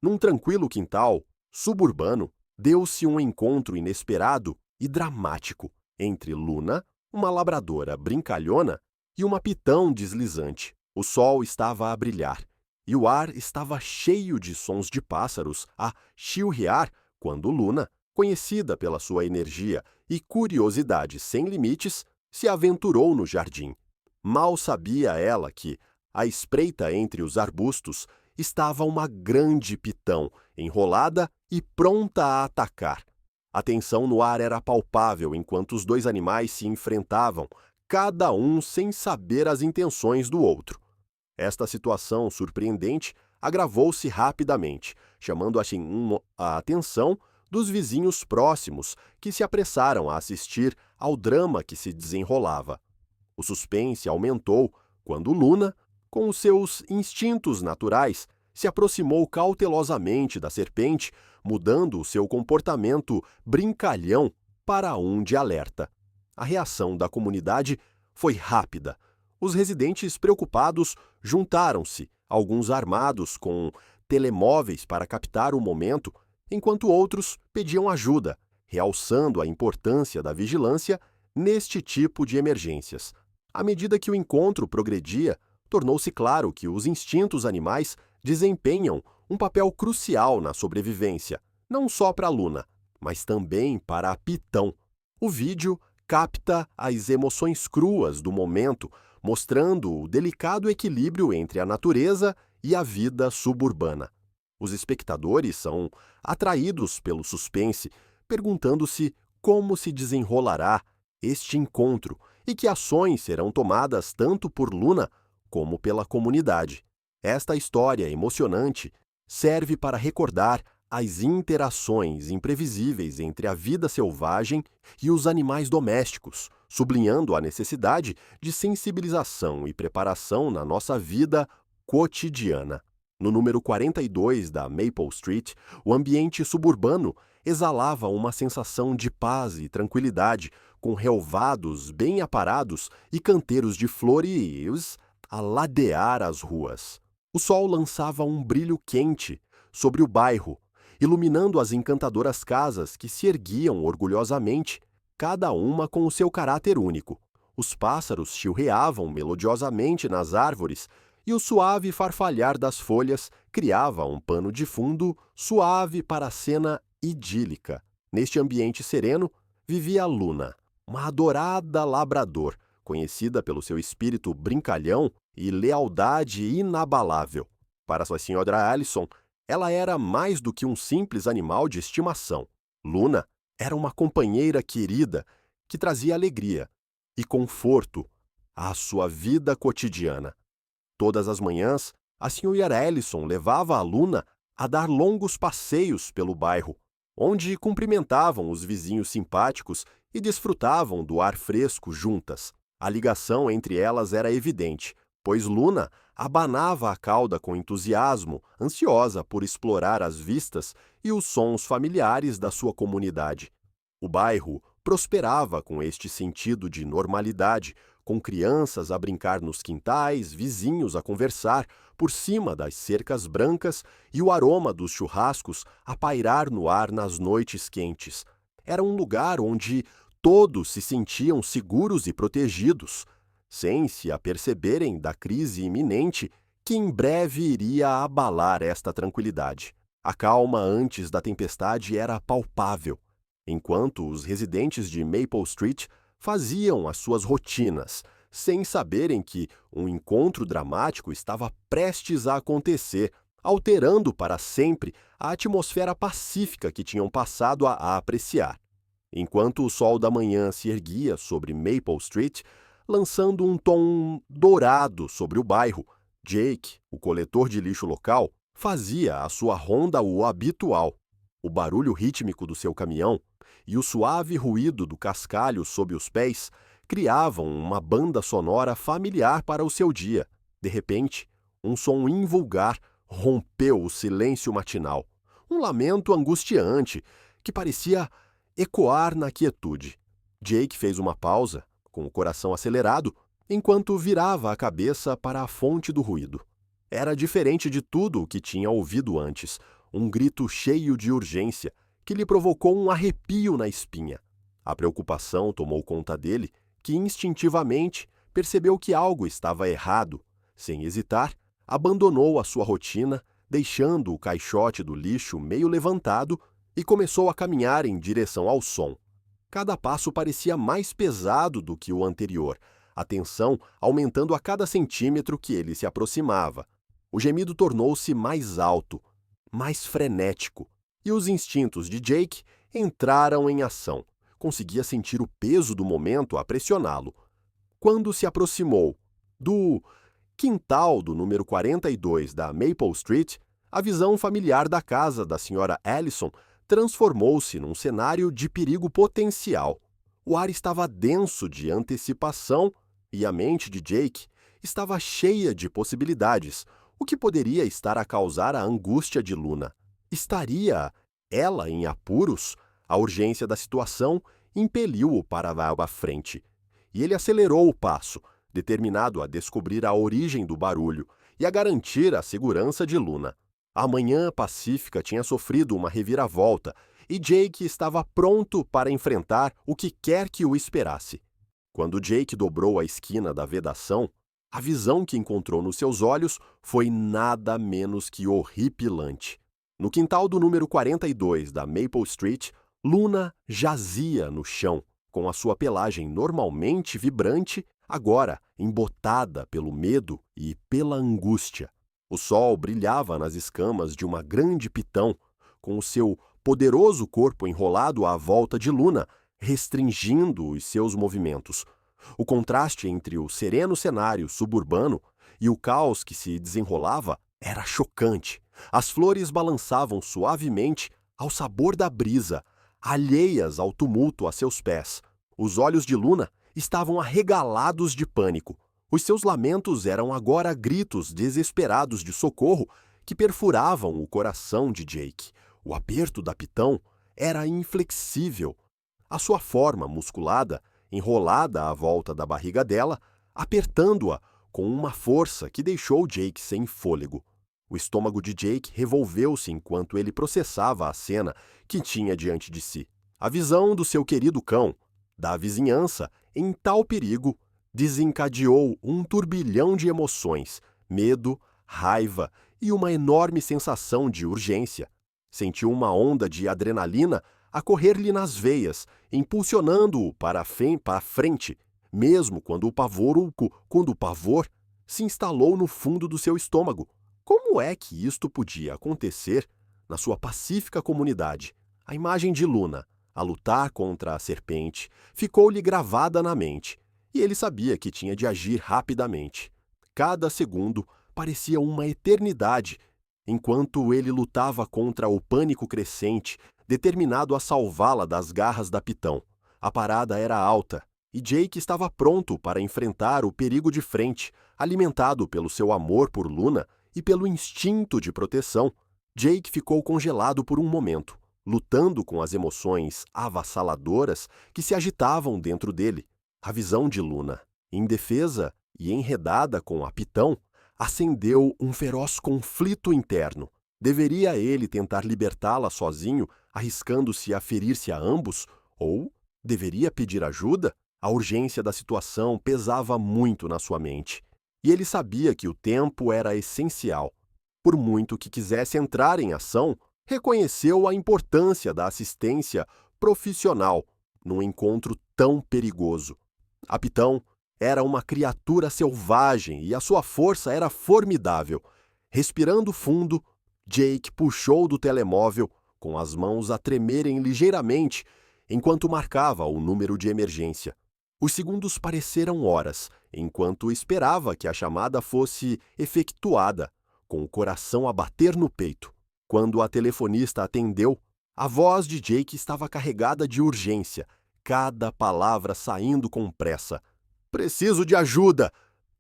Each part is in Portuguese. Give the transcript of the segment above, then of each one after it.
Num tranquilo quintal suburbano, deu-se um encontro inesperado e dramático entre Luna, uma labradora brincalhona, e uma pitão deslizante. O sol estava a brilhar e o ar estava cheio de sons de pássaros a chilrear quando Luna, conhecida pela sua energia e curiosidade sem limites, se aventurou no jardim. Mal sabia ela que, à espreita entre os arbustos, estava uma grande pitão, enrolada e pronta a atacar. A tensão no ar era palpável enquanto os dois animais se enfrentavam, cada um sem saber as intenções do outro. Esta situação surpreendente agravou-se rapidamente, chamando a atenção dos vizinhos próximos, que se apressaram a assistir ao drama que se desenrolava. O suspense aumentou quando Luna, com os seus instintos naturais, se aproximou cautelosamente da serpente, mudando o seu comportamento brincalhão para um de alerta. A reação da comunidade foi rápida. Os residentes preocupados juntaram-se, alguns armados com telemóveis para captar o momento, enquanto outros pediam ajuda, realçando a importância da vigilância neste tipo de emergências. À medida que o encontro progredia, tornou-se claro que os instintos animais desempenham um papel crucial na sobrevivência, não só para a Luna, mas também para a pitão. O vídeo capta as emoções cruas do momento, mostrando o delicado equilíbrio entre a natureza e a vida suburbana. Os espectadores são atraídos pelo suspense, perguntando-se como se desenrolará este encontro e que ações serão tomadas tanto por Luna como pela comunidade. Esta história emocionante serve para recordar as interações imprevisíveis entre a vida selvagem e os animais domésticos, sublinhando a necessidade de sensibilização e preparação na nossa vida cotidiana. No número 42 da Maple Street, o ambiente suburbano exalava uma sensação de paz e tranquilidade, com relvados bem aparados e canteiros de flores a ladear as ruas. O sol lançava um brilho quente sobre o bairro, iluminando as encantadoras casas que se erguiam orgulhosamente, cada uma com o seu caráter único. Os pássaros chilreavam melodiosamente nas árvores e o suave farfalhar das folhas criava um pano de fundo suave para a cena idílica. Neste ambiente sereno, vivia Luna, uma adorada labrador, conhecida pelo seu espírito brincalhão e lealdade inabalável. Para sua senhora Allison, ela era mais do que um simples animal de estimação. Luna era uma companheira querida que trazia alegria e conforto à sua vida cotidiana. Todas as manhãs, a senhora Allison levava a Luna a dar longos passeios pelo bairro, onde cumprimentavam os vizinhos simpáticos e desfrutavam do ar fresco juntas. A ligação entre elas era evidente, pois Luna abanava a cauda com entusiasmo, ansiosa por explorar as vistas e os sons familiares da sua comunidade. O bairro prosperava com este sentido de normalidade, com crianças a brincar nos quintais, vizinhos a conversar por cima das cercas brancas e o aroma dos churrascos a pairar no ar nas noites quentes. Era um lugar onde todos se sentiam seguros e protegidos, sem se aperceberem da crise iminente que em breve iria abalar esta tranquilidade. A calma antes da tempestade era palpável, enquanto os residentes de Maple Street faziam as suas rotinas, sem saberem que um encontro dramático estava prestes a acontecer, alterando para sempre a atmosfera pacífica que tinham passado a apreciar. Enquanto o sol da manhã se erguia sobre Maple Street, lançando um tom dourado sobre o bairro, Jake, o coletor de lixo local, fazia a sua ronda o habitual. O barulho rítmico do seu caminhão e o suave ruído do cascalho sob os pés criavam uma banda sonora familiar para o seu dia. De repente, um som invulgar rompeu o silêncio matinal. Um lamento angustiante que parecia ecoar na quietude. Jake fez uma pausa, com o coração acelerado, enquanto virava a cabeça para a fonte do ruído. Era diferente de tudo o que tinha ouvido antes. um grito cheio de urgência que lhe provocou um arrepio na espinha. A preocupação tomou conta dele, que instintivamente percebeu que algo estava errado. Sem hesitar, abandonou a sua rotina, deixando o caixote do lixo meio levantado e começou a caminhar em direção ao som. Cada passo parecia mais pesado do que o anterior, a tensão aumentando a cada centímetro que ele se aproximava. O gemido tornou-se mais alto, mais frenético, e os instintos de Jake entraram em ação. Conseguia sentir o peso do momento a pressioná-lo. Quando se aproximou do quintal do número 42 da Maple Street, a visão familiar da casa da Sra. Ellison transformou-se num cenário de perigo potencial. O ar estava denso de antecipação e a mente de Jake estava cheia de possibilidades. O que poderia estar a causar a angústia de Luna? Estaria ela em apuros? A urgência da situação impeliu-o para a frente. E ele acelerou o passo, determinado a descobrir a origem do barulho e a garantir a segurança de Luna. A manhã pacífica tinha sofrido uma reviravolta e Jake estava pronto para enfrentar o que quer que o esperasse. Quando Jake dobrou a esquina da vedação, a visão que encontrou nos seus olhos foi nada menos que horripilante. No quintal do número 42 da Maple Street, Luna jazia no chão, com a sua pelagem normalmente vibrante, agora embotada pelo medo e pela angústia. O sol brilhava nas escamas de uma grande pitão, com o seu poderoso corpo enrolado à volta de Luna, restringindo os seus movimentos. O contraste entre o sereno cenário suburbano e o caos que se desenrolava era chocante. As flores balançavam suavemente ao sabor da brisa, alheias ao tumulto a seus pés. Os olhos de Luna estavam arregalados de pânico. Os seus lamentos eram agora gritos desesperados de socorro que perfuravam o coração de Jake. O aperto da pitão era inflexível. A sua forma musculada, enrolada à volta da barriga dela, apertando-a com uma força que deixou Jake sem fôlego. O estômago de Jake revolveu-se enquanto ele processava a cena que tinha diante de si. A visão do seu querido cão, da vizinhança, em tal perigo, desencadeou um turbilhão de emoções, medo, raiva e uma enorme sensação de urgência. Sentiu uma onda de adrenalina a correr-lhe nas veias, impulsionando-o para a frente, mesmo quando o pavor se instalou no fundo do seu estômago. Como é que isto podia acontecer na sua pacífica comunidade? A imagem de Luna, a lutar contra a serpente, ficou-lhe gravada na mente, e ele sabia que tinha de agir rapidamente. Cada segundo parecia uma eternidade, enquanto ele lutava contra o pânico crescente, determinado a salvá-la das garras da pitão. A parada era alta, e Jake estava pronto para enfrentar o perigo de frente, alimentado pelo seu amor por Luna e pelo instinto de proteção. Jake ficou congelado por um momento, lutando com as emoções avassaladoras que se agitavam dentro dele. A visão de Luna, indefesa e enredada com a pitão, acendeu um feroz conflito interno. Deveria ele tentar libertá-la sozinho, arriscando-se a ferir-se a ambos? Ou deveria pedir ajuda? A urgência da situação pesava muito na sua mente. E ele sabia que o tempo era essencial. Por muito que quisesse entrar em ação, reconheceu a importância da assistência profissional num encontro tão perigoso. A pitão era uma criatura selvagem e a sua força era formidável. Respirando fundo, Jake puxou do telemóvel, com as mãos a tremerem ligeiramente, enquanto marcava o número de emergência. Os segundos pareceram horas, enquanto esperava que a chamada fosse efetuada, com o coração a bater no peito. Quando a telefonista atendeu, a voz de Jake estava carregada de urgência, cada palavra saindo com pressa. "Preciso de ajuda!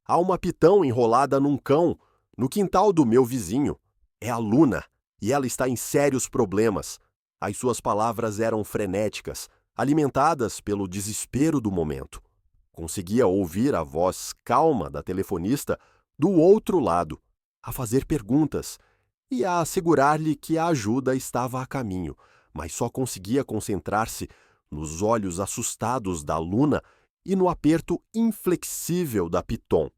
Há uma pitão enrolada num cão, no quintal do meu vizinho. É a Luna, e ela está em sérios problemas." As suas palavras eram frenéticas, alimentadas pelo desespero do momento. Conseguia ouvir a voz calma da telefonista do outro lado, a fazer perguntas, e a assegurar-lhe que a ajuda estava a caminho, mas só conseguia concentrar-se nos olhos assustados da Luna e no aperto inflexível da Piton.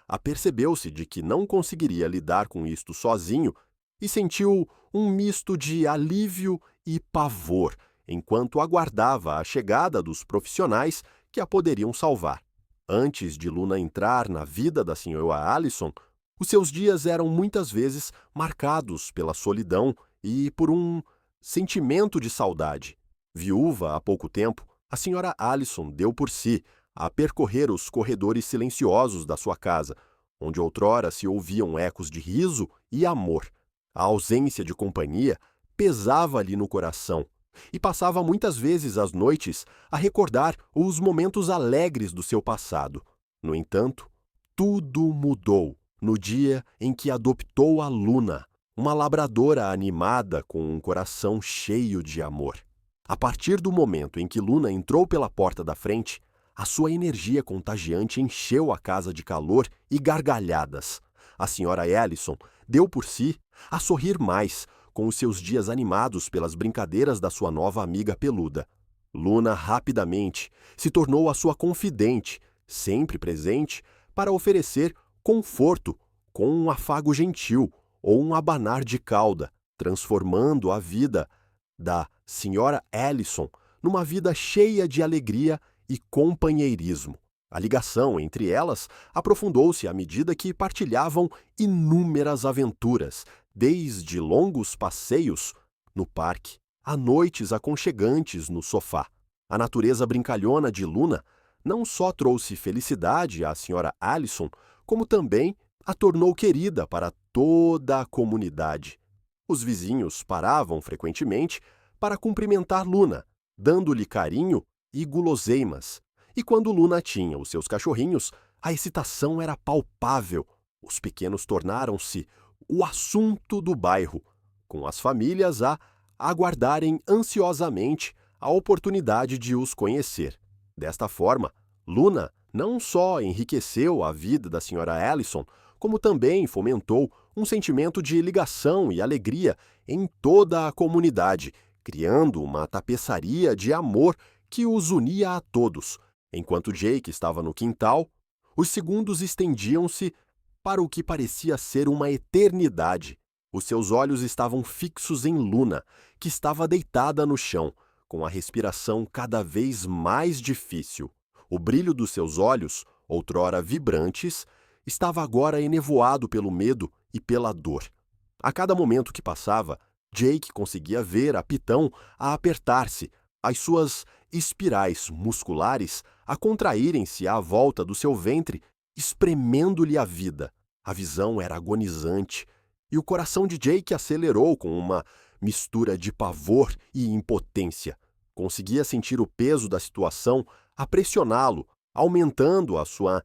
Apercebeu-se de que não conseguiria lidar com isto sozinho e sentiu um misto de alívio e pavor enquanto aguardava a chegada dos profissionais que a poderiam salvar. Antes de Luna entrar na vida da senhora Allison, os seus dias eram muitas vezes marcados pela solidão e por um sentimento de saudade. Viúva há pouco tempo, a senhora Allison deu por si a percorrer os corredores silenciosos da sua casa, onde outrora se ouviam ecos de riso e amor. A ausência de companhia pesava-lhe no coração e passava muitas vezes as noites a recordar os momentos alegres do seu passado. No entanto, tudo mudou no dia em que adoptou a Luna, uma labradora animada com um coração cheio de amor. A partir do momento em que Luna entrou pela porta da frente, a sua energia contagiante encheu a casa de calor e gargalhadas. A senhora Allison deu por si a sorrir mais, com os seus dias animados pelas brincadeiras da sua nova amiga peluda. Luna rapidamente se tornou a sua confidente, sempre presente para oferecer conforto com um afago gentil ou um abanar de cauda, transformando a vida da senhora Allison numa vida cheia de alegria e companheirismo. A ligação entre elas aprofundou-se à medida que partilhavam inúmeras aventuras, desde longos passeios no parque a noites aconchegantes no sofá. A natureza brincalhona de Luna não só trouxe felicidade à senhora Allison, como também a tornou querida para toda a comunidade. Os vizinhos paravam frequentemente para cumprimentar Luna, dando-lhe carinho e guloseimas. E quando Luna tinha os seus cachorrinhos, a excitação era palpável. Os pequenos tornaram-se o assunto do bairro, com as famílias a aguardarem ansiosamente a oportunidade de os conhecer. Desta forma, Luna não só enriqueceu a vida da senhora Allison, como também fomentou um sentimento de ligação e alegria em toda a comunidade, criando uma tapeçaria de amor que os unia a todos. Enquanto Jake estava no quintal, os segundos estendiam-se para o que parecia ser uma eternidade. Os seus olhos estavam fixos em Luna, que estava deitada no chão, com a respiração cada vez mais difícil. O brilho dos seus olhos, outrora vibrantes, estava agora enevoado pelo medo e pela dor. A cada momento que passava, Jake conseguia ver a Piton a apertar-se, as suas espirais musculares a contraírem-se à volta do seu ventre, espremendo-lhe a vida. A visão era agonizante, e o coração de Jake acelerou com uma mistura de pavor e impotência. Conseguia sentir o peso da situação a pressioná-lo, aumentando a sua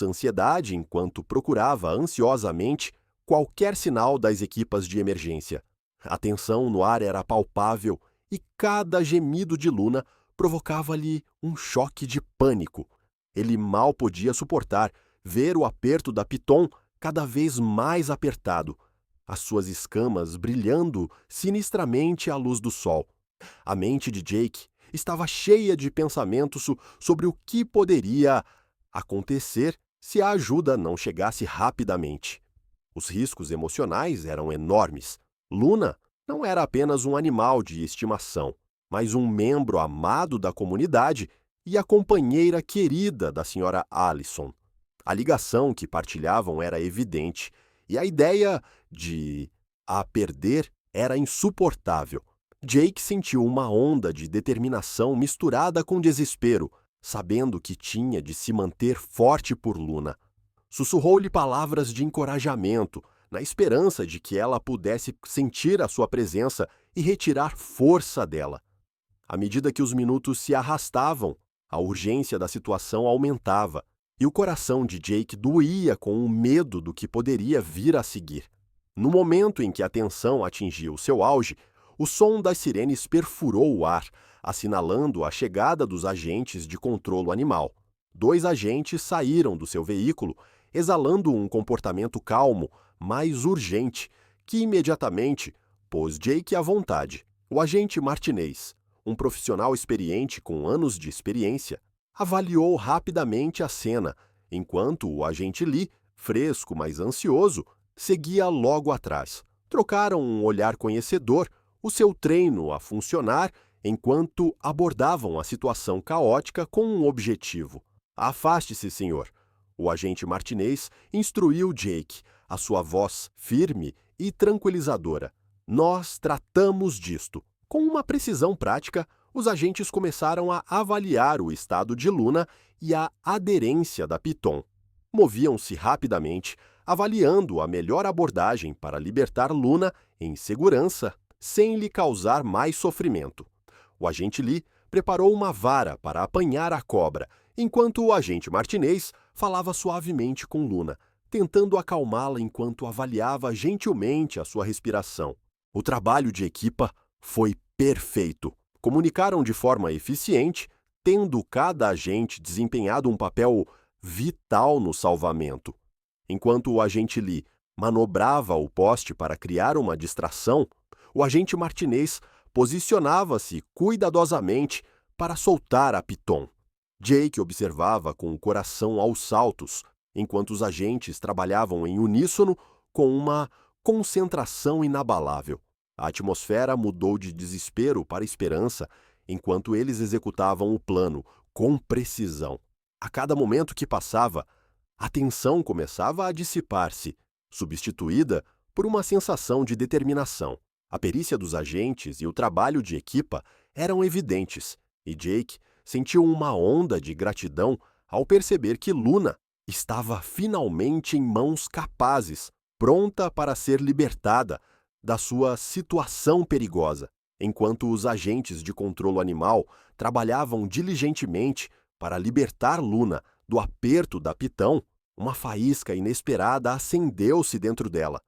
ansiedade enquanto procurava ansiosamente qualquer sinal das equipas de emergência. A tensão no ar era palpável e cada gemido de Luna provocava-lhe um choque de pânico. Ele mal podia suportar ver o aperto da Piton cada vez mais apertado, as suas escamas brilhando sinistramente à luz do sol. A mente de Jake estava cheia de pensamentos sobre o que poderia acontecer se a ajuda não chegasse rapidamente. Os riscos emocionais eram enormes. Luna não era apenas um animal de estimação, mas um membro amado da comunidade e a companheira querida da senhora Allison. A ligação que partilhavam era evidente, e a ideia de a perder era insuportável. Jake sentiu uma onda de determinação misturada com desespero, sabendo que tinha de se manter forte por Luna. Sussurrou-lhe palavras de encorajamento, na esperança de que ela pudesse sentir a sua presença e retirar força dela. À medida que os minutos se arrastavam, a urgência da situação aumentava, e o coração de Jake doía com o medo do que poderia vir a seguir. No momento em que a tensão atingiu seu auge, o som das sirenes perfurou o ar, assinalando a chegada dos agentes de controlo animal. 2 agentes saíram do seu veículo, exalando um comportamento calmo, mas urgente, que imediatamente pôs Jake à vontade. O agente Martinez, um profissional experiente com anos de experiência, avaliou rapidamente a cena, enquanto o agente Lee, fresco, mas ansioso, seguia logo atrás. Trocaram um olhar conhecedor, o seu treino a funcionar, enquanto abordavam a situação caótica com um objetivo. Afaste-se, senhor. O agente Martinez instruiu Jake, a sua voz firme e tranquilizadora. Nós tratamos disto. Com uma precisão prática, os agentes começaram a avaliar o estado de Luna e a aderência da Piton. Moviam-se rapidamente, avaliando a melhor abordagem para libertar Luna em segurança, sem lhe causar mais sofrimento. O agente Lee preparou uma vara para apanhar a cobra, enquanto o agente Martinez falava suavemente com Luna, tentando acalmá-la enquanto avaliava gentilmente a sua respiração. O trabalho de equipa foi perfeito. Comunicaram de forma eficiente, tendo cada agente desempenhado um papel vital no salvamento. Enquanto o agente Lee manobrava o poste para criar uma distração, o agente Martinez posicionava-se cuidadosamente para soltar a Piton. Jake observava com o coração aos saltos, enquanto os agentes trabalhavam em uníssono com uma concentração inabalável. A atmosfera mudou de desespero para esperança enquanto eles executavam o plano com precisão. A cada momento que passava, a tensão começava a dissipar-se, substituída por uma sensação de determinação. A perícia dos agentes e o trabalho de equipa eram evidentes, e Jake sentiu uma onda de gratidão ao perceber que Luna estava finalmente em mãos capazes, pronta para ser libertada da sua situação perigosa. Enquanto os agentes de controlo animal trabalhavam diligentemente para libertar Luna do aperto da Piton, uma faísca inesperada acendeu-se dentro dela.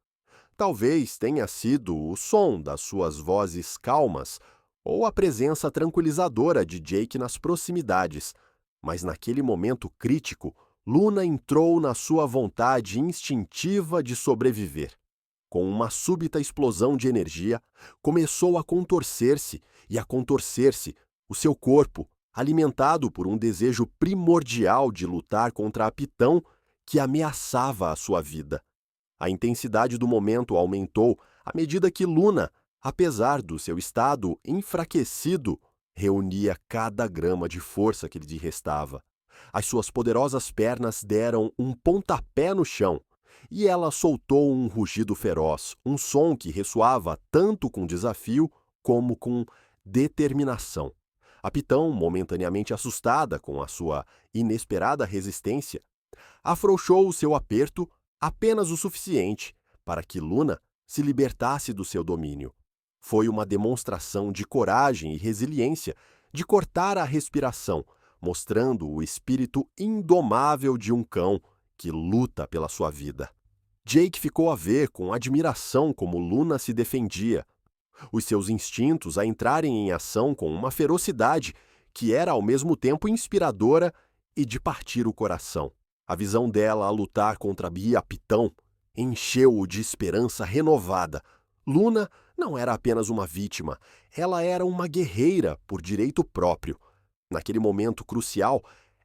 Talvez tenha sido o som das suas vozes calmas ou a presença tranquilizadora de Jake nas proximidades, mas naquele momento crítico, Luna entrou na sua vontade instintiva de sobreviver. Com uma súbita explosão de energia, começou a contorcer-se e a contorcer-se o seu corpo, alimentado por um desejo primordial de lutar contra a Piton que ameaçava a sua vida. A intensidade do momento aumentou à medida que Luna, apesar do seu estado enfraquecido, reunia cada grama de força que lhe restava. As suas poderosas pernas deram um pontapé no chão, e ela soltou um rugido feroz, um som que ressoava tanto com desafio como com determinação. A Piton, momentaneamente assustada com a sua inesperada resistência, afrouxou o seu aperto apenas o suficiente para que Luna se libertasse do seu domínio. Foi uma demonstração de coragem e resiliência de cortar a respiração, mostrando o espírito indomável de um cão que luta pela sua vida. Jake ficou a ver com admiração como Luna se defendia, os seus instintos a entrarem em ação com uma ferocidade que era ao mesmo tempo inspiradora e de partir o coração. A visão dela a lutar contra Bia Piton encheu-o de esperança renovada. Luna não era apenas uma vítima, ela era uma guerreira por direito próprio. Naquele momento crucial,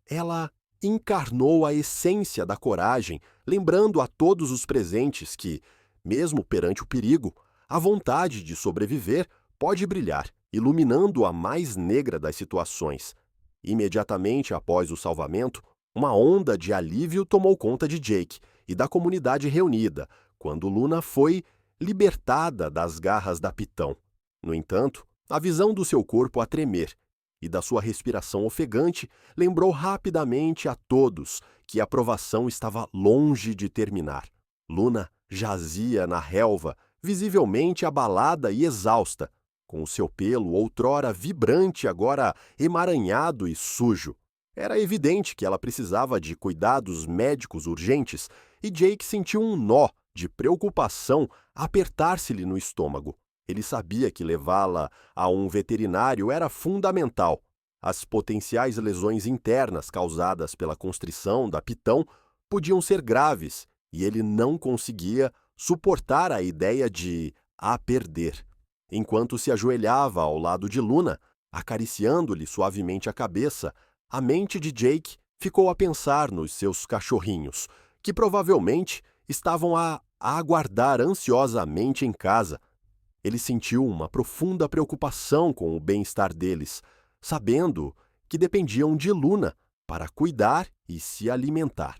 ela encarnou a essência da coragem, lembrando a todos os presentes que, mesmo perante o perigo, a vontade de sobreviver pode brilhar, iluminando a mais negra das situações. Imediatamente após o salvamento, uma onda de alívio tomou conta de Jake e da comunidade reunida, quando Luna foi libertada das garras da Piton. No entanto, a visão do seu corpo a tremer e da sua respiração ofegante lembrou rapidamente a todos que a provação estava longe de terminar. Luna jazia na relva, visivelmente abalada e exausta, com o seu pelo outrora vibrante agora emaranhado e sujo. Era evidente que ela precisava de cuidados médicos urgentes e Jake sentiu um nó de preocupação apertar-se-lhe no estômago. Ele sabia que levá-la a um veterinário era fundamental. As potenciais lesões internas causadas pela constrição da Piton podiam ser graves e ele não conseguia suportar a ideia de a perder. Enquanto se ajoelhava ao lado de Luna, acariciando-lhe suavemente a cabeça, a mente de Jake ficou a pensar nos seus cachorrinhos, que provavelmente estavam a aguardar ansiosamente em casa. Ele sentiu uma profunda preocupação com o bem-estar deles, sabendo que dependiam de Luna para cuidar e se alimentar.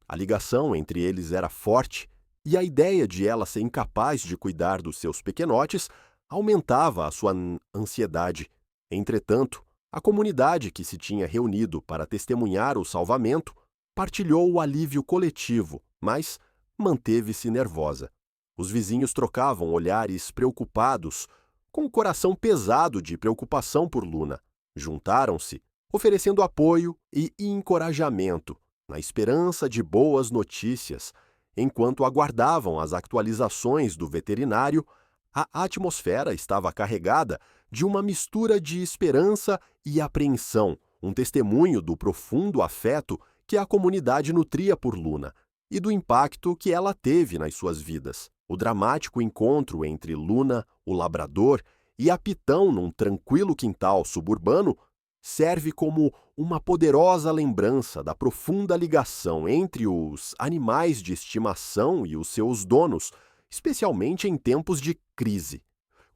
A ligação entre eles era forte, e a ideia de ela ser incapaz de cuidar dos seus pequenotes aumentava a sua ansiedade. Entretanto, a comunidade que se tinha reunido para testemunhar o salvamento partilhou o alívio coletivo, mas manteve-se nervosa. Os vizinhos trocavam olhares preocupados, com o coração pesado de preocupação por Luna. Juntaram-se, oferecendo apoio e encorajamento, na esperança de boas notícias. Enquanto aguardavam as atualizações do veterinário, a atmosfera estava carregada de uma mistura de esperança e apreensão, um testemunho do profundo afeto que a comunidade nutria por Luna e do impacto que ela teve nas suas vidas. O dramático encontro entre Luna, o labrador, e a Pitão num tranquilo quintal suburbano serve como uma poderosa lembrança da profunda ligação entre os animais de estimação e os seus donos, especialmente em tempos de crise.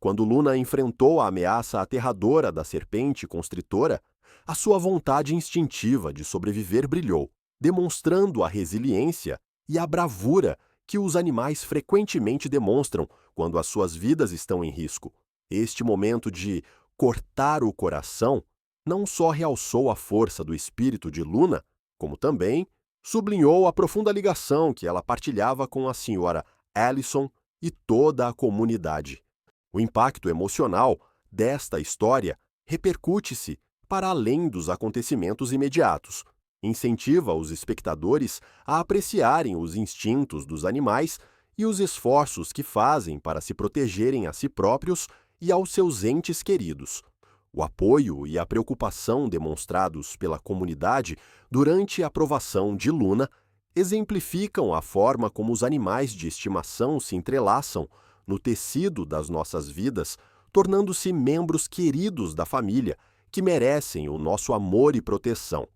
Quando Luna enfrentou a ameaça aterradora da serpente constritora, a sua vontade instintiva de sobreviver brilhou, demonstrando a resiliência e a bravura que os animais frequentemente demonstram quando as suas vidas estão em risco. Este momento de cortar o coração não só realçou a força do espírito de Luna, como também sublinhou a profunda ligação que ela partilhava com a senhora Allison e toda a comunidade. O impacto emocional desta história repercute-se para além dos acontecimentos imediatos. Incentiva os espectadores a apreciarem os instintos dos animais e os esforços que fazem para se protegerem a si próprios e aos seus entes queridos. O apoio e a preocupação demonstrados pela comunidade durante a aprovação de Luna exemplificam a forma como os animais de estimação se entrelaçam no tecido das nossas vidas, tornando-se membros queridos da família que merecem o nosso amor e proteção.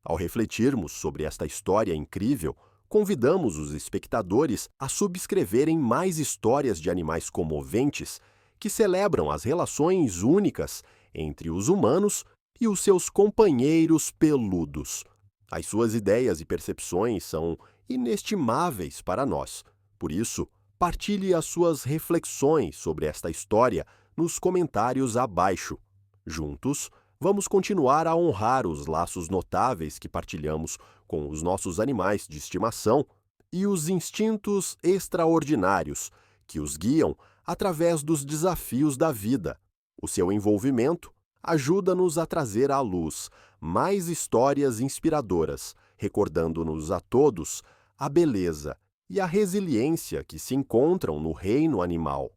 Ao refletirmos sobre esta história incrível, convidamos os espectadores a subscreverem mais histórias de animais comoventes que celebram as relações únicas entre os humanos e os seus companheiros peludos. As suas ideias e percepções são inestimáveis para nós. Por isso, partilhe as suas reflexões sobre esta história nos comentários abaixo. Juntos, vamos continuar a honrar os laços notáveis que partilhamos com os nossos animais de estimação e os instintos extraordinários que os guiam através dos desafios da vida. O seu envolvimento ajuda-nos a trazer à luz mais histórias inspiradoras, recordando-nos a todos a beleza e a resiliência que se encontram no reino animal.